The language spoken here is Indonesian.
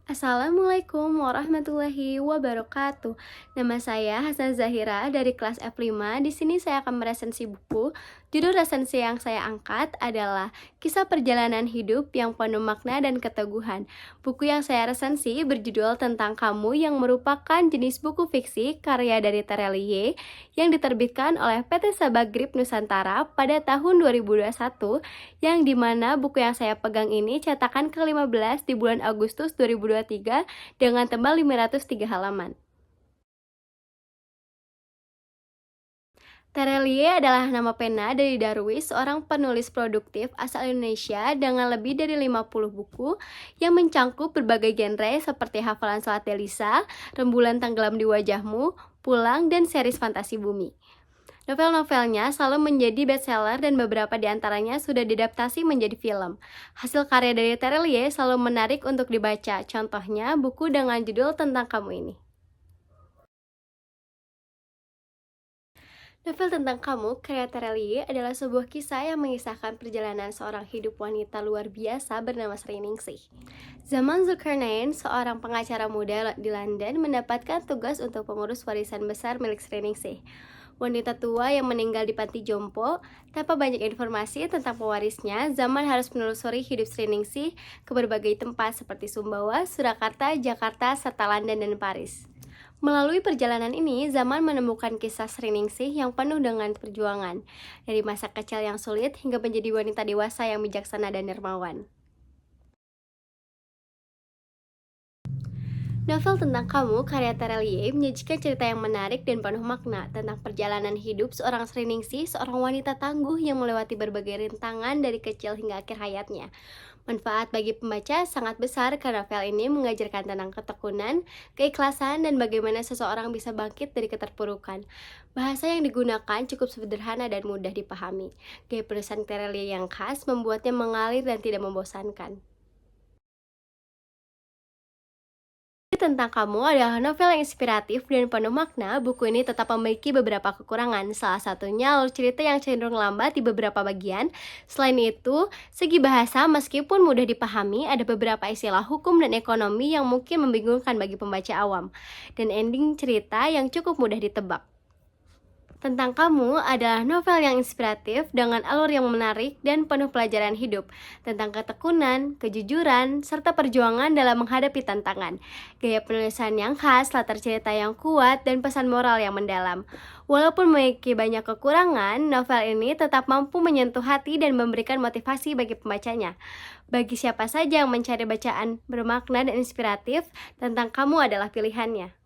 Assalamualaikum warahmatullahi wabarakatuh. Nama saya Hasan Zahira dari kelas F5. Di sini saya akan meresensi buku. Judul resensi yang saya angkat adalah Kisah Perjalanan Hidup yang Penuh Makna dan Keteguhan. Buku yang saya resensi berjudul Tentang Kamu yang merupakan jenis buku fiksi karya dari Terelie yang diterbitkan oleh PT Sabah Grip Nusantara pada tahun 2021, yang dimana buku yang saya pegang ini cetakan ke-15 di bulan Agustus 2023 dengan tebal 503 halaman. Terelie adalah nama pena dari Darwis, seorang penulis produktif asal Indonesia dengan lebih dari 50 buku yang mencangkup berbagai genre seperti Hafalan Salat Delisa, Rembulan Tenggelam di Wajahmu, Pulang, dan series fantasi bumi. Novel-novelnya selalu menjadi bestseller dan beberapa di antaranya sudah diadaptasi menjadi film. Hasil karya dari Terelie selalu menarik untuk dibaca, contohnya buku dengan judul Tentang Kamu ini. Novel Tentang Kamu, karya Terelie, adalah sebuah kisah yang mengisahkan perjalanan seorang hidup wanita luar biasa bernama Sri Ningsih. Zaman Zulkarnain, seorang pengacara muda di London, mendapatkan tugas untuk mengurus warisan besar milik Sri Ningsih. Wanita tua yang meninggal di panti jompo, tanpa banyak informasi tentang pewarisnya, Zaman harus menelusuri hidup Sri Ningsih ke berbagai tempat seperti Sumbawa, Surakarta, Jakarta, serta London dan Paris. Melalui perjalanan ini, Zaman menemukan kisah Sri Ningsih yang penuh dengan perjuangan, dari masa kecil yang sulit hingga menjadi wanita dewasa yang bijaksana dan dermawan. Novel Tentang Kamu, karya Terelie, menyajikan cerita yang menarik dan penuh makna tentang perjalanan hidup seorang Sri Ningsih, seorang wanita tangguh yang melewati berbagai rintangan dari kecil hingga akhir hayatnya. Manfaat bagi pembaca sangat besar karena novel ini mengajarkan tentang ketekunan, keikhlasan, dan bagaimana seseorang bisa bangkit dari keterpurukan. Bahasa yang digunakan cukup sederhana dan mudah dipahami. Gaya penulisan Terelie yang khas membuatnya mengalir dan tidak membosankan. Tentang Kamu adalah novel yang inspiratif dan penuh makna. Buku ini tetap memiliki beberapa kekurangan, salah satunya alur cerita yang cenderung lambat di beberapa bagian. Selain itu, segi bahasa meskipun mudah dipahami, ada beberapa istilah hukum dan ekonomi yang mungkin membingungkan bagi pembaca awam, dan ending cerita yang cukup mudah ditebak. Tentang Kamu adalah novel yang inspiratif dengan alur yang menarik dan penuh pelajaran hidup tentang ketekunan, kejujuran, serta perjuangan dalam menghadapi tantangan. Gaya penulisan yang khas, latar cerita yang kuat, dan pesan moral yang mendalam. Walaupun memiliki banyak kekurangan, novel ini tetap mampu menyentuh hati dan memberikan motivasi bagi pembacanya. Bagi siapa saja yang mencari bacaan bermakna dan inspiratif, Tentang Kamu adalah pilihannya.